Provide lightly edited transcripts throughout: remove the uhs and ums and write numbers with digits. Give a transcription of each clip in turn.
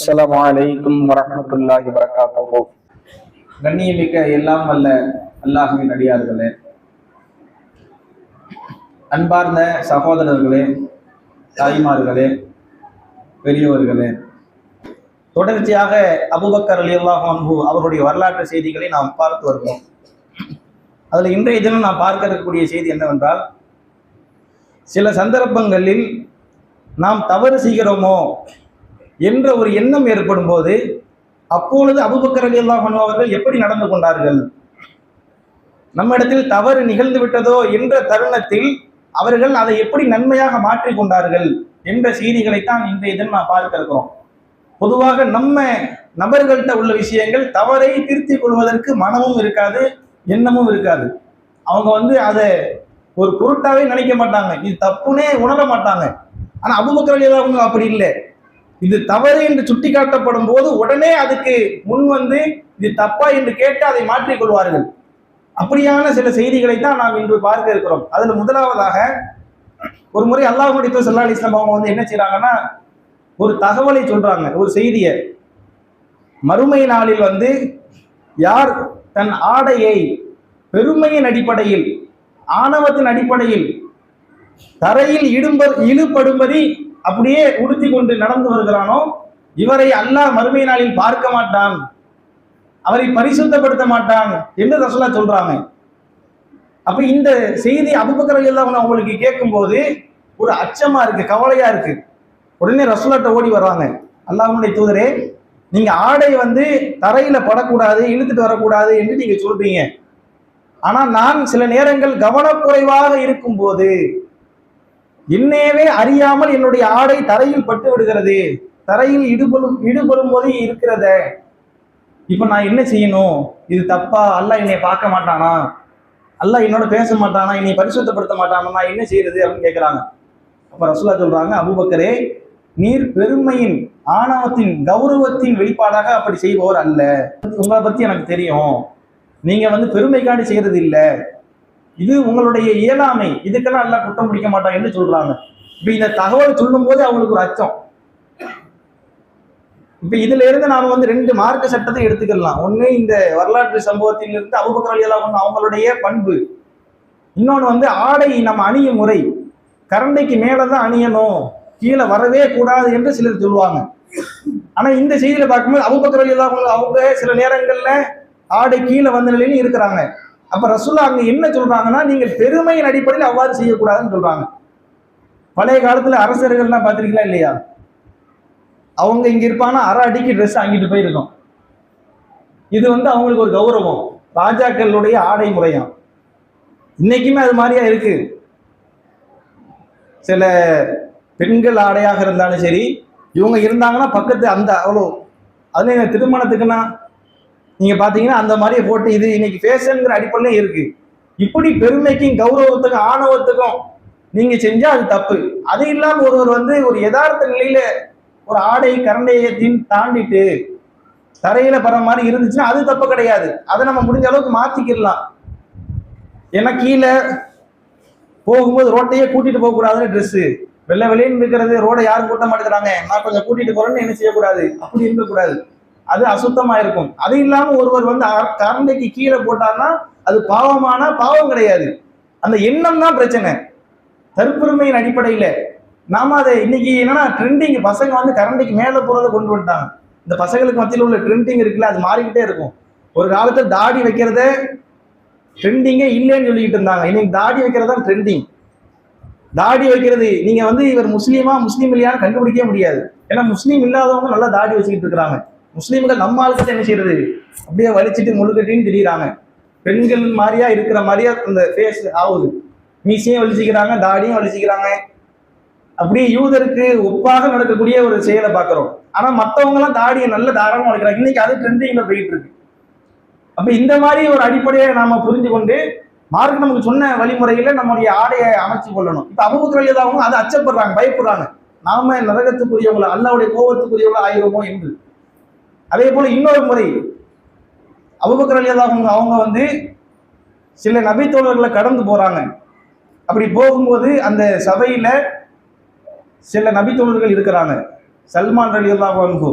அஸ்ஸலாமு அலைக்கும் வரஹ்மத்துல்லாஹி வபரகாத்துஹு. கண்ணியமிக்க எல்லாம் வல்ல அல்லாஹ்வின் அடியார்களே, அன்பார்ந்த சகோதரர்களே, தாய்மார்களே, பெரியவர்களே, தொடர்ச்சியாக அபூபக்கர் ரலியல்லாஹு அன்ஹு அவருடைய வரலாற்று செய்திகளை நாம் பார்த்து வருகிறோம். அதில் இன்றைய தினம் நாம் பார்க்க இருக்கக்கூடிய செய்தி என்னவென்றால், சில சந்தர்ப்பங்களில் நாம் தவறு செய்கிறோமோ என்ற ஒரு எண்ணம் ஏற்படும் போது அப்பொழுது அபூபக்கர் ரலியல்லாஹு அன்ஹு அவர்கள் எப்படி நடந்து கொண்டார்கள், நம்ம இடத்தில் தவறு நிகழ்ந்து விட்டதோ என்ற தருணத்தில் அவர்கள் அதை எப்படி நன்மையாக மாற்றிக் கொண்டார்கள் என்ற செய்திகளைத்தான் இன்றைய தினம் நாம் பார்க்க இருக்கிறோம். பொதுவாக நம்ம நபர்கள்ட்ட உள்ள விஷயங்கள் தவறை திருத்திக் கொள்வதற்கு மனமும் இருக்காது, எண்ணமும் இருக்காது. அவங்க அதை ஒரு பொருட்டாவே நினைக்க மாட்டாங்க, இது தப்புனே உணர மாட்டாங்க. ஆனா அபூபக்கர் ரலியல்லாஹு அன்ஹு அப்படி இல்லை. இது தவறு என்று சுட்டி காட்டப்படும் போது உடனே அதுக்கு முன் இது தப்பா என்று கேட்டு அதை மாற்றிக் கொள்வார்கள். அப்படியான சில செய்திகளை தான் நாம் இன்று பார்க்க இருக்கிறோம். அதுல முதலாவதாக ஒரு முறை அல்லாஹ்வுடைய தூதர் ஸல்லல்லாஹு அலைஹி வஸல்லம் அவங்க என்ன செய்றாங்கன்னா, ஒரு தகவலை சொல்றாங்க, ஒரு செய்தியை. மறுமை நாளில் யார் தன் ஆடையை பெருமையின் அடிப்படையில், ஆணவத்தின் அடிப்படையில் தரையில் இழுபடும்படி அப்படியே உடுத்தி கொண்டு நடந்து வருகிறானோ, இவரை அல்லாஹ் மறுமை நாளில் பார்க்க மாட்டான், அவரை பரிசுத்தப்படுத்த மாட்டான் என்று ரசூலுல்லாஹ் சொல்றாங்க. அப்ப இந்த செய்தி அபூபக்கர் ரலியல்லாஹு அன்ஹு அவங்களுக்கு கேட்கும் போது ஒரு அச்சமா இருக்கு, கவலையா இருக்கு. உடனே ரசூலுல்லாஹ்ட்ட ஓடி வர்றாங்க, அல்லாஹ்வுடைய தூதரே, நீங்க ஆடை தரையில படக்கூடாது, இழுத்துட்டு வரக்கூடாது என்று நீங்க சொல்றீங்க. ஆனா நான் சில நேரங்கள் கவனக்குறைவாக இருக்கும் போது என்னையவே அறியாமல் என்னுடைய ஆடை தரையில் பட்டு விடுகிறது, தரையில் இடுபடும் போது இருக்கிறத. இப்ப நான் என்ன செய்யணும்? இது தப்பா? அல்லாஹ் என்னை பார்க்க மாட்டானா? அல்லாஹ் என்னோட பேச மாட்டானா? என்னை பரிசுத்தப்படுத்த மாட்டானா? நான் என்ன செய்யறது அப்படின்னு கேட்கிறாங்க. அப்ப ரசூலுல்லாஹ் சொல்றாங்க, அபூபக்கரே, நீர் பெருமையின், ஆணவத்தின், கௌரவத்தின் வெளிப்பாடாக அப்படி செய்பவர் அல்ல. உங்களை பத்தி எனக்கு தெரியும், நீங்க பெருமைக்காண்டி செய்யறது இல்லை, இது உங்களுடைய இயலாமை, இதுக்கெல்லாம் எல்லாம் குற்றம் பிடிக்க மாட்டான் என்று சொல்றாங்க. இப்ப இந்த தகவல் சொல்லும் போது அவங்களுக்கு ஒரு அச்சம். இப்ப இதுல இருந்து நாம ரெண்டு மார்க்க சட்டத்தை எடுத்துக்கலாம். ஒண்ணு, இந்த வரலாற்று சம்பவத்திலிருந்து அபூபக்கர் ரலியல்லாஹு அன்ஹு அவங்களுடைய பண்பு. இன்னொன்னு ஆடை நம்ம அணியும் முறை, கரண்டைக்கு மேலதான் அணியணும், கீழே வரவே கூடாது என்று சிலர் சொல்லுவாங்க. ஆனா இந்த செய்தியில பார்க்கும்போது அபூபக்கர் ரலியல்லாஹு அன்ஹு அவங்க சில நேரங்கள்ல ஆடை கீழே வந்த நிலையிலும் இருக்கிறாங்க. அப்ப ரசூலுல்லாஹ் அங்க என்ன சொல்றாங்கன்னா, நீங்கள் பெருமையின் அடிப்படையில் அவ்வாறு செய்யக்கூடாதுன்னு சொல்றாங்க. பழைய காலத்துல அரசர்கள்லாம் பார்த்திருக்கீங்களா இல்லையா? அவங்க இங்க இருப்பாங்கன்னா அரை அடிக்கு ட்ரெஸ் வாங்கிட்டு போயிருக்கோம். இது அவங்களுக்கு ஒரு கௌரவம், ராஜாக்களுடைய ஆடை முறையாம். இன்னைக்குமே அது மாதிரியா இருக்கு. சில பெண்கள் ஆடையாக இருந்தாலும் சரி, இவங்க இருந்தாங்கன்னா பக்கத்து அவ்வளோ, அதுல திருமணத்துக்குன்னா நீங்க பாத்தீங்கன்னா அந்த மாதிரியே போட்டு, இது இன்னைக்கு ஃபேஷன்ங்கிற அடிப்படையில இருக்கு. இப்படி பெருமைக்கும் கௌரவத்துக்கும் ஆணவத்துக்கும் நீங்க செஞ்சா அது தப்பு. அது இல்லாம ஒருவர் ஒரு யதார்த்த நிலையில ஒரு ஆடை கரண்டையை தாண்டிட்டு தரையில படுற மாதிரி இருந்துச்சுன்னா அது தப்பு கிடையாது. அதை நம்ம முடிஞ்ச அளவுக்கு மாத்திக்கிடலாம். ஏன்னா கீழே போகும்போது ரோட்டையே கூட்டிட்டு போக கூடாதுன்னு ட்ரெஸ் வெள்ளை வெளியின்னு இருக்கிறது, ரோடை யாரும் கூட்ட மாட்டேங்கிறாங்க, நான் கொஞ்சம் கூட்டிட்டு போறேன்னு என்ன செய்யக்கூடாது, அப்படி இருக்கக்கூடாது, அது அசுத்தமா இருக்கும். அது இல்லாம ஒருவர் கரண்டைக்கு கீழே போட்டார்னா அது பாவம் கிடையாது. அந்த எண்ணம் தான் பிரச்சனை. தற்பெருமையின் அடிப்படையில நாம அதை இன்னைக்கு என்னன்னா ட்ரெண்டிங், பசங்க கரண்டைக்கு மேல போறதை கொண்டு வந்துட்டாங்க. இந்த பசங்களுக்கு மத்தியில் உள்ள ட்ரெண்டிங் இருக்குல்ல, அது மாறிக்கிட்டே இருக்கும். ஒரு காலத்துல தாடி வைக்கிறத ட்ரெண்டிங்கே இல்லைன்னு சொல்லிக்கிட்டு இருந்தாங்க, இன்னைக்கு தாடி வைக்கிறதா ட்ரெண்டிங். தாடி வைக்கிறது நீங்க இவர் முஸ்லீம் இல்லையான்னு கண்டுபிடிக்கவே முடியாது. ஏன்னா முஸ்லீம் இல்லாதவங்க நல்லா தாடி வச்சுக்கிட்டு இருக்கிறாங்க. முஸ்லீம்கள் நம்ம ஆளுக்கு என்ன செய்யறது, அப்படியே வலிச்சிட்டு முழுக்கட்டின்னு தெரியுறாங்க. பெண்கள் மாதிரியா இருக்கிற மாதிரியா அந்த ஃபேஸ் ஆகுது. மீசையும் வலிச்சுக்கிறாங்க, தாடியும் வலிச்சுக்கிறாங்க. அப்படியே யூதருக்கு ஒப்பாக நடக்கக்கூடிய ஒரு செயலை பார்க்கிறோம். ஆனா மற்றவங்க எல்லாம் தாடியை நல்ல தாராளமா வளர்க்கிறாங்க. இன்னைக்கு அது ட்ரெண்டிங்ல போயிட்டு இருக்கு. அப்ப இந்த மாதிரி ஒரு அடிப்படையை நாம புரிஞ்சு கொண்டு மார்க் நமக்கு சொன்ன வழிமுறையில நம்முடைய ஆடையை அமைச்சு கொள்ளணும். இப்ப அபூபக்கர் ரலியல்லாஹு அன்ஹு அதை அச்சப்படுறாங்க, பயப்படுறாங்க, நாம நரகத்துக்குரியவங்களை, அல்லாஹ்வுடைய கோபத்துக்குரியவங்களை ஆயிடுமோ என்று. அதே போல இன்னொரு முறை அபூபக்கர் ரலியல்லாஹு அன்ஹு அவங்க சில நபி தோழர்களை கடந்து போறாங்க. அப்படி போகும்போது அந்த சபையில சில நபி தோழர்கள் இருக்கிறாங்க. சல்மான் ரலியல்லாஹு அன்ஹு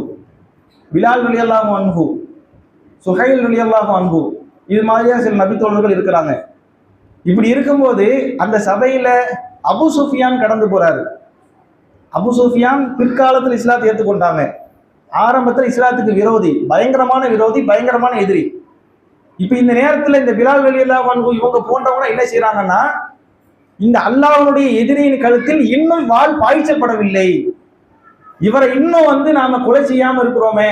பிலால் ரலியல்லாஹு அன்ஹு, சுஹைல் ரலியல்லாஹு அன்ஹு, இது மாதிரியா சில நபித்தோழர்கள் இருக்கிறாங்க. இப்படி இருக்கும்போது அந்த சபையில அபு சுஃபியான் கடந்து போறாரு. அபு சுஃபியான் பிற்காலத்தில் இஸ்லாத்தை ஏற்றுக்கொண்டாங்க. ஆரம்பத்தில் இஸ்லாத்துக்கு விரோதி, பயங்கரமான எதிரி. இப்ப இந்த நேரத்தில் இந்த பிலால் ரலியல்லாஹு அன்ஹு இவங்க போன்றவங்க என்ன செய்யறாங்கன்னா, இந்த அல்லாஹ்வுடைய எதிரியின் கழுத்தில் இன்னும் வாள் பாய்ச்சப்படவில்லை, இவரை இன்னும் நாம கொலை செய்யாம இருக்கிறோமே,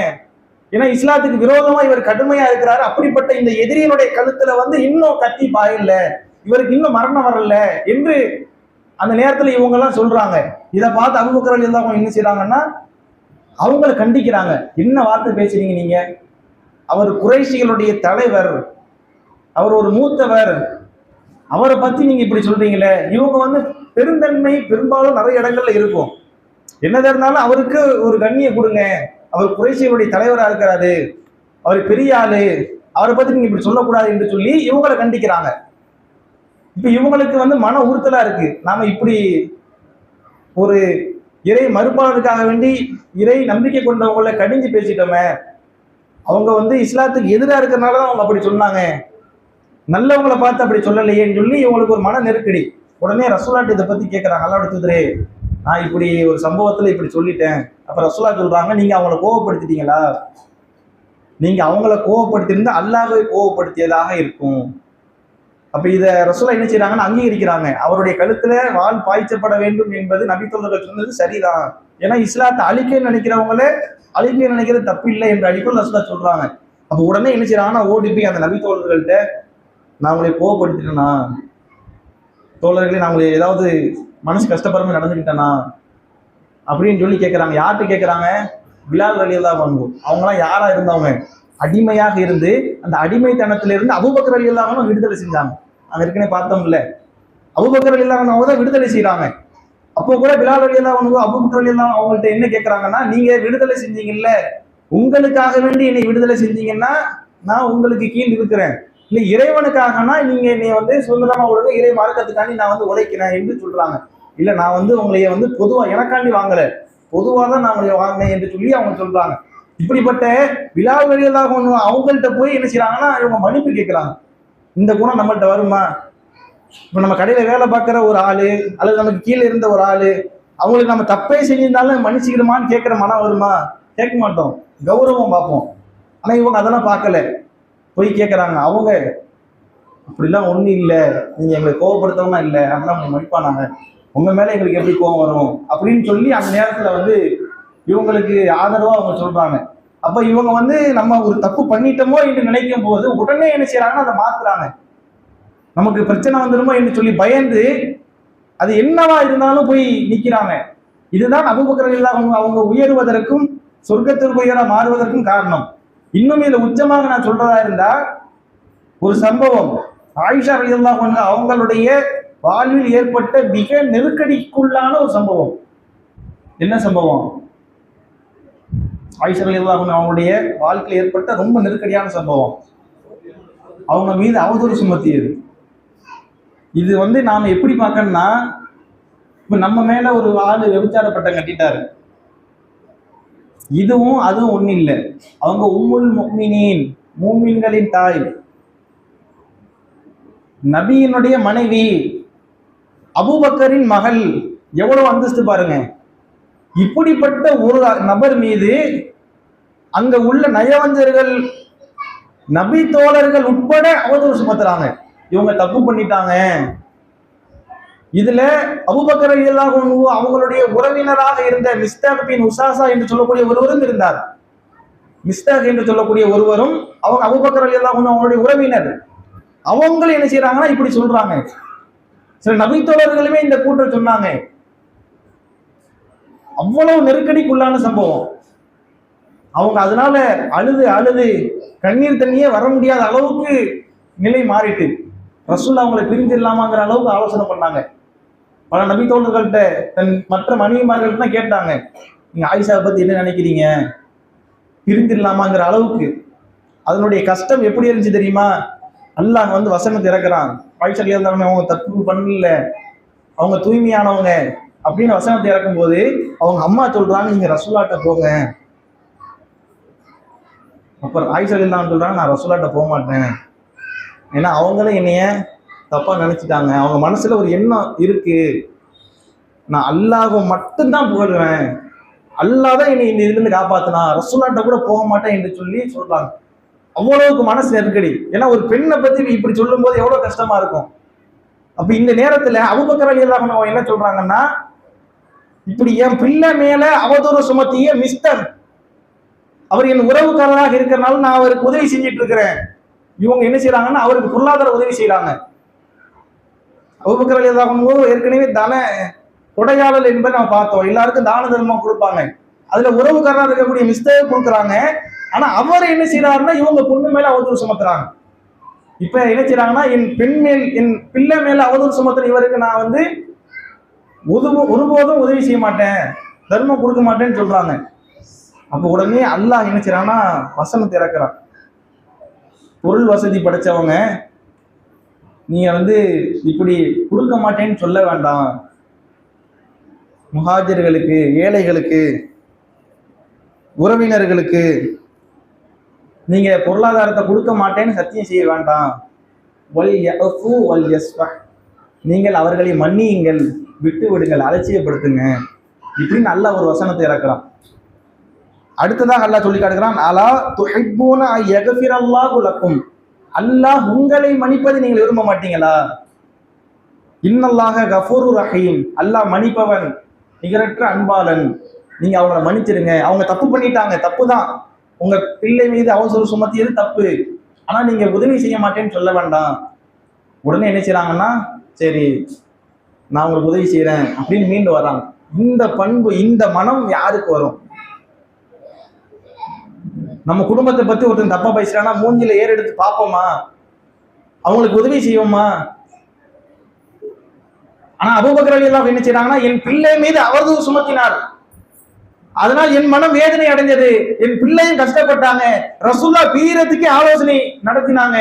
ஏன்னா இஸ்லாத்துக்கு விரோதமா இவர் கடுமையா இருக்கிறாரு, அப்படிப்பட்ட இந்த எதிரியினுடைய கழுத்துல இன்னும் கத்தி பாயல, இவருக்கு இன்னும் மரணம் வரல என்று அந்த நேரத்துல இவங்க எல்லாம் சொல்றாங்க. இதை பார்த்து அபூபக்கர் ரலியல்லாஹு அன்ஹு என்ன செய்யறாங்கன்னா, அவங்கள கண்டிக்கிறாங்க. என்ன வார்த்தை பேசுறீங்க நீங்க, அவர் குறைஷிகளுடைய தலைவர், அவர் ஒரு மூத்தவர், அவரை பத்தி நீங்க இப்படி சொல்றீங்களே. இவங்க பெருந்தன்மை பெரும்பாலும் நிறைய இடங்கள்ல இருக்கும், என்னதா இருந்தாலும் அவருக்கு ஒரு கண்ணியை கொடுங்க, அவர் குறைஷிகளுடைய தலைவராக இருக்கிறாரு, அவர் பெரிய ஆளு, அவரை பத்தி நீங்க இப்படி சொல்லக்கூடாது என்று சொல்லி இவங்களை கண்டிக்கிறாங்க. இப்ப இவங்களுக்கு மன உறுத்தலா இருக்கு, நாம இப்படி ஒரு இறை மறுப்பாளருக்காக வேண்டி இறை நம்பிக்கை கொண்டவங்களை கடிஞ்சு பேசிட்டோமே, அவங்க இஸ்லாத்துக்கு எதிராக இருக்கிறனாலதான் அவங்க அப்படி சொன்னாங்க, நல்லவங்களை பார்த்து அப்படி சொல்லலையேன்னு சொல்லி இவங்களுக்கு ஒரு மன நெருக்கடி. உடனே ரசூலாட்டு இதை பத்தி கேட்கறாங்க, அல்லாஹ்வுடைய தூதரே நான் இப்படி ஒரு சம்பவத்துல இப்படி சொல்லிட்டேன். அப்ப ரசூலா சொல்றாங்க, நீங்க அவங்கள கோவப்படுத்திட்டீங்களா, நீங்க அவங்கள கோவப்படுத்திருந்தா அல்லாஹ்வை கோவப்படுத்தியதாக இருக்கும். அப்ப இத ரசூலா என்ன செய்யறாங்கன்னு அங்கீகரிக்கிறாங்க. அவருடைய கழுத்துல வாள் பாய்ச்சப்பட வேண்டும் என்பது நபித்தோழர்கள் சொன்னது சரிதான், ஏன்னா இஸ்லாத்தை அழிக்க நினைக்கிறவங்களே அழிக்க நினைக்கிறது தப்பு இல்லை என்ற அடிப்படையில் ரசூலா சொல்றாங்க. அப்ப உடனே என்ன செய்யறாங்கன்னா, ஓடி போய் அந்த நபித்தோழர்கள்ட்ட, நான் உங்களை கோவப்படுத்திட்டேனா தோழர்களே, நான் உங்களை ஏதாவது மனசு கஷ்டப்படுற நடந்துக்கிட்டேனா அப்படின்னு சொல்லி கேட்கறாங்க. யார்கிட்ட கேட்கறாங்க, பிலால் ரலியல்லாஹு அன்ஹு. அவங்களாம் யாரா இருந்தவங்க, அடிமையாக இருந்து அந்த அடிமைத்தனத்திலிருந்து அபூபக்கர் ரலியல்லாஹு அன்ஹு விடுதலை செஞ்சாங்க. அங்க ஏற்கனவே பார்த்தோம்ல, அபூபக்கர் ரலியல்லாஹு அன்ஹு தான் விடுதலை செய்யறாங்க. அப்போ கூட பிலால் ரலியல்லாஹு அன்ஹு அபூபக்கர் ரலியல்லாஹு அவங்கள்ட்ட என்ன கேட்கறாங்கன்னா, நீங்க விடுதலை செஞ்சீங்கல்ல, உங்களுக்காக வேண்டி என்னை விடுதலை செஞ்சீங்கன்னா நான் உங்களுக்கு கீழ் இருக்கிறேன், இல்ல இறைவனுக்காகனா நீங்க என்னை சுதந்திரமா விடுங்க, இறை மார்க்கத்துக்காண்டி நான் உழைக்கிறேன் என்று சொல்றாங்க. இல்ல நான் உங்களைய பொதுவா எனக்காண்டி வாங்கல, பொதுவா தான் நான் உங்களை வாங்கினேன் என்று சொல்லி அவங்க சொல்றாங்க. இப்படிப்பட்ட பிலால் ரலியல்லாஹு அன்ஹு அவங்கள்ட்ட போய் என்ன செய்யறாங்கன்னா, இவங்க மன்னிப்பு கேட்கிறாங்க. இந்த குணம் நம்மள்ட்ட வருமா? இப்ப நம்ம கடையில வேலை பார்க்கிற ஒரு ஆளு அல்லது நமக்கு கீழே இருந்த ஒரு ஆளு, அவங்களுக்கு நம்ம தப்பே செஞ்சிருந்தாலும் மன்னிச்சுக்கிறோமான்னு கேட்கிற மனம் வருமா? கேட்க மாட்டோம், கௌரவம் பார்ப்போம். ஆனா இவங்க அதெல்லாம் பார்க்கல, போய் கேட்கறாங்க. அவங்க அப்படிலாம் ஒண்ணும் இல்லை, நீங்க எங்களை கோவப்படுத்தவனா இல்லை, அதெல்லாம் அவங்க மன்னிப்பானாங்க, உங்க மேல எங்களுக்கு எப்படி கோவம் வரும் அப்படின்னு சொல்லி அந்த நேரத்துல இவங்களுக்கு ஆதரவா அவங்க சொல்றாங்க. அப்ப இவங்க நம்ம ஒரு தப்பு பண்ணிட்டோமோ என்று நினைக்கும் போது உடனே என்ன செய்யறாங்கன்னா, அதை மாத்துறாங்க. நமக்கு பிரச்சனை வந்துடுமோ என்று சொல்லி பயந்து அது என்னவா இருந்தாலும் போய் நிக்கிறாங்க. இதுதான் அபூபக்கர் ரலியல்லாஹு அன்ஹு அவங்க உயர்வதற்கும் சொர்க்கத்திற்கு உயர மாறுவதற்கும் காரணம். இன்னும் இதுல உச்சமாக நான் சொல்றதா இருந்தா, ஒரு சம்பவம், ஆயிஷா ரலியல்லாஹு அன்ஹா அவங்களுடைய வாழ்வில் ஏற்பட்ட மிக நெருக்கடிக்குள்ளான ஒரு சம்பவம். என்ன சம்பவம்? ஆயிஷா ரலியல்லாஹு அன்ஹா அவங்களுடைய வாழ்க்கையில் ஏற்பட்ட ரொம்ப நெருக்கடியான சம்பவம், அவங்க மீது அவதூறு சுமத்தியது. இது நாம எப்படி பார்க்கணும்னா, இப்ப நம்ம மேல ஒரு ஆளு விபச்சார பட்டம் கட்டிட்டாரு, இதுவும் அதுவும் ஒண்ணு இல்லை. அவங்க உம்முல் முஃமினீன், மூமின்களின் தாய், நபியினுடைய மனைவி, அபூபக்கரின் மகள், எவ்வளவு அந்தஸ்து பாருங்க. இப்படிப்பட்ட ஒரு நபர் மீது அங்க உள்ள நயவஞ்சர்கள், நபி தோழர்கள் உட்பட அவதூறு சுமத்துறாங்க. இவங்க தப்பு பண்ணிட்டாங்க. இதுல அபூபக்கர் ரலியல்லாஹு அன்ஹு அவங்களுடைய உறவினராக இருந்த மிஸ்தாக் பின் உசாசா என்று சொல்லக்கூடிய ஒருவரும் இருந்தார். மிஸ்தாக் என்று சொல்லக்கூடிய ஒருவரும் அவங்க அபூபக்கர் ரலியல்லாஹு அன்ஹு அவங்களுடைய உறவினர். அவங்களும் என்ன செய்யறாங்கன்னா, இப்படி சொல்றாங்க. சில நபி தோழர்களுமே இந்த கூட்டம் சொன்னாங்க. அவ்வளவு நெருக்கடிக்குள்ளான சம்பவம். அவங்க அதனால அழுது அழுது கண்ணீர் தண்ணியே வர முடியாத அளவுக்கு நிலை மாறிட்டு ரசூலுல்லாஹ் அவங்களை பிரிஞ்சிடலாமாங்கிற அளவுக்கு ஆலோசனை பண்ணாங்க. பல நபி தோழர்கள்ட்ட, தன் மற்ற மனைவிமார்கள்ட்ட கேட்டாங்க, நீங்க ஆயிஷாவை பத்தி என்ன நினைக்கிறீங்க, பிரிஞ்சிடலாமாங்கிற அளவுக்கு. அதனுடைய கஷ்டம் எப்படி இருந்துச்சு தெரியுமா? அல்லாஹ் வசனத்தை இறக்குறான், ஆயிஷா ரலியல்லாஹு அன்ஹா அவங்க தப்பு பண்ணல, அவங்க தூய்மையானவங்க அப்படின்னு வசனத்தை இறக்கும் போது அவங்க அம்மா சொல்றாங்க, நீங்க ரசூலுல்லாஹ்ட்ட போங்க, அப்புறம் ஆயிஷா ரலியல்லாஹு சொல்றாங்க, நான் ரசூலாட்ட போக மாட்டேன். ஏன்னா அவங்களும் என்னைய தப்பா நினைச்சிட்டாங்க. அவங்க மனசுல ஒரு எண்ணம் இருக்கு, நான் அல்லாஹ்வை மட்டும்தான் புகழ்வேன், அல்லாஹ் தான் என்னை இந்த இதுல இருந்து காப்பாத்தினா, ரசூலாட்ட கூட போக மாட்டேன் என்று சொல்லி சொல்றாங்க. அவ்வளவுக்கு மனசு நெருக்கடி. ஏன்னா ஒரு பெண்ணை பத்தி இப்படி சொல்லும் போது எவ்வளவு கஷ்டமா இருக்கும். அப்ப இந்த நேரத்துல அபூபக்கர் ரலியல்லாஹு அன்ஹு என்ன சொல்றாங்கன்னா, இப்படி என் பிள்ளை மேல அவதூறு சுமத்திய மிஸ்டர், அவர் என் உறவுக்காரராக இருக்கிறனால நான் அவருக்கு உதவி செஞ்சுட்டு இருக்கிறேன். இவங்க என்ன செய்யறாங்கன்னா அவருக்கு பொருளாதார உதவி செய்யறாங்க. அபூபக்கர் ரலியல்லாஹு அன்ஹு ஏற்கனவே கொடையாளர் என்பதை நம்ம பார்த்தோம். எல்லாருக்கும் தான தர்மம் கொடுப்பாங்க. அதுல உறவுக்காரராக இருக்கக்கூடிய மிஸ்டர் கொடுக்குறாங்க. ஆனா அவர் என்ன செய்யறாருன்னா இவங்க பொண்ணு மேல அவதூறு சுமத்துறாங்க. இப்ப என்ன செய்யறாங்கன்னா என் பிள்ளை மேல அவதூறு சுமத்துற இவருக்கு நான் வந்து ஒருபோதும் உதவி செய்ய மாட்டேன், தர்மம் கொடுக்க மாட்டேன்னு சொல்றாங்க. அப்ப உடனே அல்லாஹ் என்ன செய்யறான்னா வசனத்தை இறக்குறான். பொருள் வசதி படைச்சவங்க நீங்க வந்து இப்படி கொடுக்க மாட்டேன்னு சொல்ல வேண்டாம். முஹாஜிர்களுக்கு, ஏழைகளுக்கு, உறவினர்களுக்கு நீங்க பொருளாதாரத்தை கொடுக்க மாட்டேன்னு சத்தியம் செய்ய வேண்டாம். வல் யஃபு வல் யஸ்ஃபஹ், நீங்கள் அவர்களை மன்னியுங்கள், விட்டு விடுங்கள், அலட்சியப்படுத்துங்க. இப்படின்னு அல்லாஹ் ஒரு வசனத்தை இறக்குறான். அடுத்ததாக அல்லாஹ் சொல்லி காட்டுகிறான், அலா துஹிப்பூன யக்ஃபிரல்லாஹு லக்கும், அல்லாஹ் உங்களை மன்னிப்பதை நீங்கள் விரும்ப மாட்டீங்களா? இன்னல்லாஹ கஃபூருர் ரஹீம், அல்லாஹ் மன்னிப்பவன், நிகரற்ற அன்பாளன், நீங்க அவங்கள மன்னிச்சிருங்க. அவங்க தப்பு பண்ணிட்டாங்க, தப்பு தான், உங்க பிள்ளை மீது அவசர சுமத்தியது தப்பு, ஆனா நீங்க உதவி செய்ய மாட்டேன்னு சொல்ல வேண்டாம். உடனே என்ன செய்யறாங்கன்னா, சரி நான் உங்களுக்கு உதவி செய்யறேன் அப்படின்னு மீண்டு வர்றாங்க. இந்த பண்பு, இந்த மனம் யாருக்கு வரும்? நம்ம குடும்பத்தை பத்தி ஒருத்தன் தப்பா பேசுறான்னா மூஞ்சில ஏறெடுத்து பார்ப்போமா? அவங்களுக்கு உதவி செய்வோமா? ஆனா அபூபக்கர் ரலியல்லாஹு என்ன செய்றாங்கன்னா, என் பிள்ளை மீது அவதூறு சுமத்தினார், அதனால் என் மனம் வேதனை அடைஞ்சது, என் பிள்ளையும் கஷ்டப்பட்டாங்க, ரசூலுல்லாஹ் பீரத்துக்கு ஆலோசனை நடத்தினாங்க,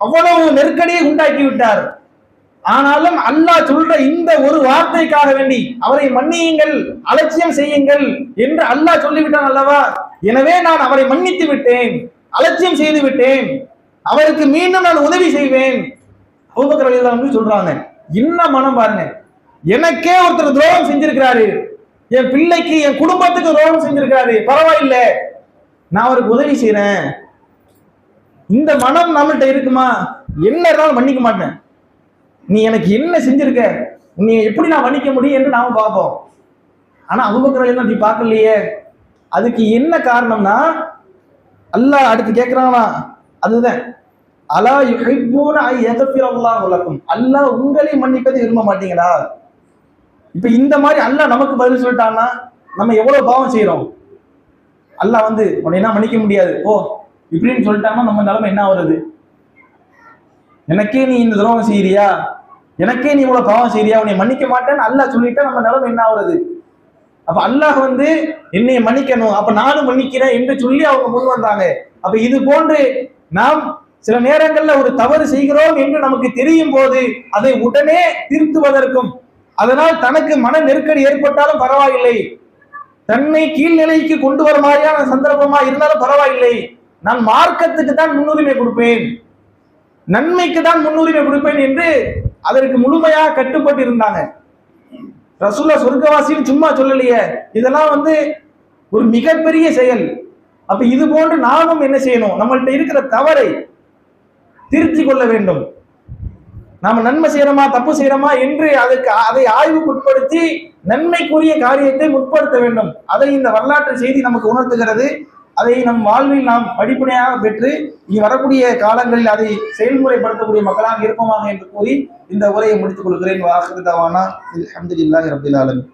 அவ்வளவு நெருக்கடியை உண்டாக்கி விட்டார். ஆனாலும் அல்லாஹ் சொல்ற இந்த ஒரு வார்த்தைக்காக வேண்டி அவரை மன்னியுங்கள், அலட்சியம் செய்யுங்கள் என்று அல்லாஹ் சொல்லிவிட்டான் அல்லவா? எனவே நான் அவரை மன்னித்து விட்டேன், அலட்சியம் செய்து விட்டேன், அவருக்கு மீண்டும் நான் உதவி செய்வேன். அபூபக்கர் ரலியல்லாஹு அன்ஹு சொல்றாங்க. என்ன மனம் பாருங்க, எனக்கே ஒருத்தர் துரோகம் செஞ்சிருக்கிறாரு, என் பிள்ளைக்கு, என் குடும்பத்துக்கு துரோகம் செஞ்சிருக்காரு, பரவாயில்ல, நான் அவருக்கு உதவி செய்யறேன். இந்த மனம் நம்மள்கிட்ட இருக்குமா? என்ன இருந்தாலும் மன்னிக்க மாட்டேன், நீ எனக்கு என்ன செஞ்சிருக்க, நீ எப்படி நான் மன்னிக்க முடியும் என்று நாம பார்ப்போம். ஆனா அபூபக்கர் ரலியல்லாஹு அன்ஹு பார்க்கலையே. அதுக்கு என்ன காரணம்னா, அல்லாஹ் அடுத்து கேட்கிறானா, அதுதான் அலா யுஹிப்பூன யக்ஃபிரல்லாஹு லக்கும், அல்லாஹ் உங்களை மன்னிப்பதை விரும்ப மாட்டீங்களா? இப்ப இந்த மாதிரி அல்லாஹ் நமக்கு பதில் சொல்லிட்டான்னா நம்ம எவ்வளவு பாவம் செய்யறோம். அல்லாஹ் வந்து உன்னை மன்னிக்க முடியாது ஓ இப்படின்னு சொல்லிட்டாங்கன்னா நம்ம நிலைமை என்ன ஆகுறது? எனக்கே நீ இந்த துரோகம் செய்யறியா, எனக்கே நீ இவ்வளவு பாவம் செய்யறியா, உன்னை மன்னிக்க மாட்டேன்னு அல்லாஹ் சொல்லிட்டா நம்ம நிலைமை என்ன ஆகுறது? அப்ப அல்லாஹ் வந்து என்னை மன்னிக்கணும், அப்ப நானும் மன்னிக்கிறேன் என்று சொல்லி அவங்க முன் வந்தாங்க. அப்ப இது போன்று நாம் சில நேரங்கள்ல ஒரு தவறு செய்கிறோம் என்று நமக்கு தெரியும் போது அதை உடனே திருத்துவதற்கும், அதனால் தனக்கு மன நெருக்கடி ஏற்பட்டாலும் பரவாயில்லை, தன்னை கீழ்நிலைக்கு கொண்டு வர மாதிரியான சந்தர்ப்பமா இருந்தாலும் பரவாயில்லை, நான் மார்க்கத்துக்கு தான் முன்னுரிமை கொடுப்பேன், நன்மைக்கு தான் முன்னுரிமை கொடுப்பேன் என்று அதற்கு முழுமையாக கட்டுப்பட்டு இருந்தாங்க. ரசூலுல்லாஹ் சொர்க்கவாசின்னு சும்மா சொல்லலையே, இதெல்லாம் வந்து ஒரு மிகப்பெரிய செயல். அப்ப இது போன்று நாமும் என்ன செய்யணும், நம்மள்ட்ட இருக்கிற தவறை திருத்திக் கொள்ள வேண்டும். நாம நன்மை செய்யறோமா தப்பு செய்யறோமா என்று அதை ஆய்வுக்கு உட்படுத்தி நன்மைக்குரிய காரியத்தை முற்படுத்த வேண்டும். அதை இந்த வரலாற்று செய்தி நமக்கு உணர்த்துகிறது. அதை நம் வாழ்வில் நாம் படிப்பனையாக பெற்று இனி வரக்கூடிய காலங்களில் அதை செயல்முறைப்படுத்தக்கூடிய மக்களாக இருப்போமாக என்று கூறி இந்த உரையை முடித்துக் கொள்கிறேன். வாஹிரு தவானா அல்ஹம்துலில்லாஹி ரப்பில் ஆலமீன்.